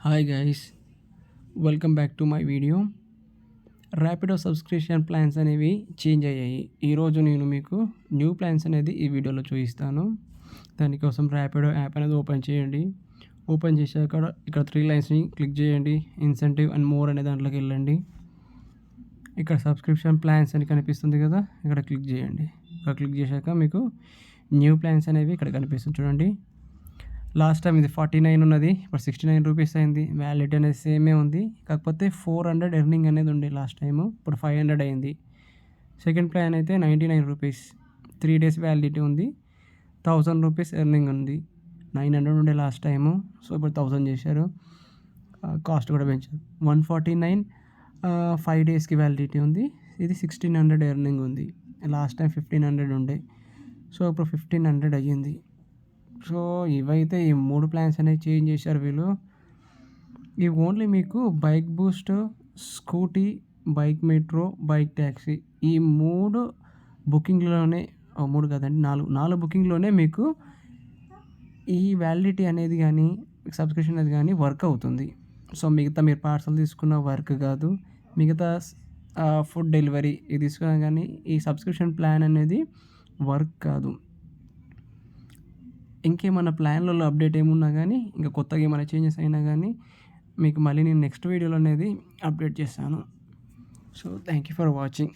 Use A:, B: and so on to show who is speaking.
A: Hi guys, welcome back to my video. Rapido subscription plans అనేవి change అయ్యాయి. ఈరోజు నేను మీకు న్యూ ప్లాన్స్ అనేది ఈ వీడియోలో చూపిస్తాను. దానికోసం ర్యాపిడో యాప్ అనేది ఓపెన్ చేయండి. ఓపెన్ చేశాక ఇక్కడ 3 లైన్స్ని క్లిక్ చేయండి. ఇన్సెంటివ్ అండ్ మోర్ అనే దాంట్లోకి వెళ్ళండి. ఇక్కడ సబ్స్క్రిప్షన్ ప్లాన్స్ అని కనిపిస్తుంది కదా, ఇక్కడ క్లిక్ చేయండి. ఇక్కడ క్లిక్ చేశాక మీకు న్యూ ప్లాన్స్ అనేవి ఇక్కడ కనిపిస్తుంది చూడండి. లాస్ట్ టైం ఇది 49 ఉన్నది, ఇప్పుడు 69 రూపీస్ అయింది. వ్యాలిడిటీ అనేది సేమే ఉంది, కాకపోతే 400 ఎర్నింగ్ అనేది ఉండే లాస్ట్ టైము, ఇప్పుడు 500 అయింది. సెకండ్ ప్లాన్ అయితే 99 రూపీస్, 3 డేస్ వ్యాలిడిటీ ఉంది, 1000 రూపీస్ ఎర్నింగ్ ఉంది. 900 ఉండే లాస్ట్ టైము, సో ఇప్పుడు 1000 చేశారు. కాస్ట్ కూడా పెంచారు. 149 5 డేస్కి వ్యాలిడిటీ ఉంది. ఇది 1600 ఎర్నింగ్ ఉంది. లాస్ట్ టైం 1500 ఉండే, సో ఇప్పుడు 1500 అయ్యింది. సో ఇవైతే ఈ 3 ప్లాన్స్ అనేవి చేంజ్ చేశారు వీళ్ళు. ఇవి ఓన్లీ మీకు bike Boost, scooty, bike metro, bike taxi ఈ 3 బుకింగ్లోనే, 3 కదండి, 4 బుకింగ్లోనే మీకు ఈ వ్యాలిడిటీ అనేది కానీ సబ్స్క్రిప్షన్ అనేది కానీ వర్క్ అవుతుంది. సో మిగతా మీరు పార్సల్ తీసుకున్న వర్క్ కాదు, మిగతా ఫుడ్ డెలివరీ ఇది తీసుకున్నా కానీ ఈ సబ్స్క్రిప్షన్ ప్లాన్ అనేది వర్క్ కాదు. ఇంకేమైనా ప్లాన్లలో అప్డేట్ ఏమున్నా కానీ, ఇంకా కొత్తగా ఏమైనా చేంజెస్ అయినా కానీ మీకు మళ్ళీ నేను నెక్స్ట్ వీడియోలో అనేది అప్డేట్ చేస్తాను. So thank you for watching.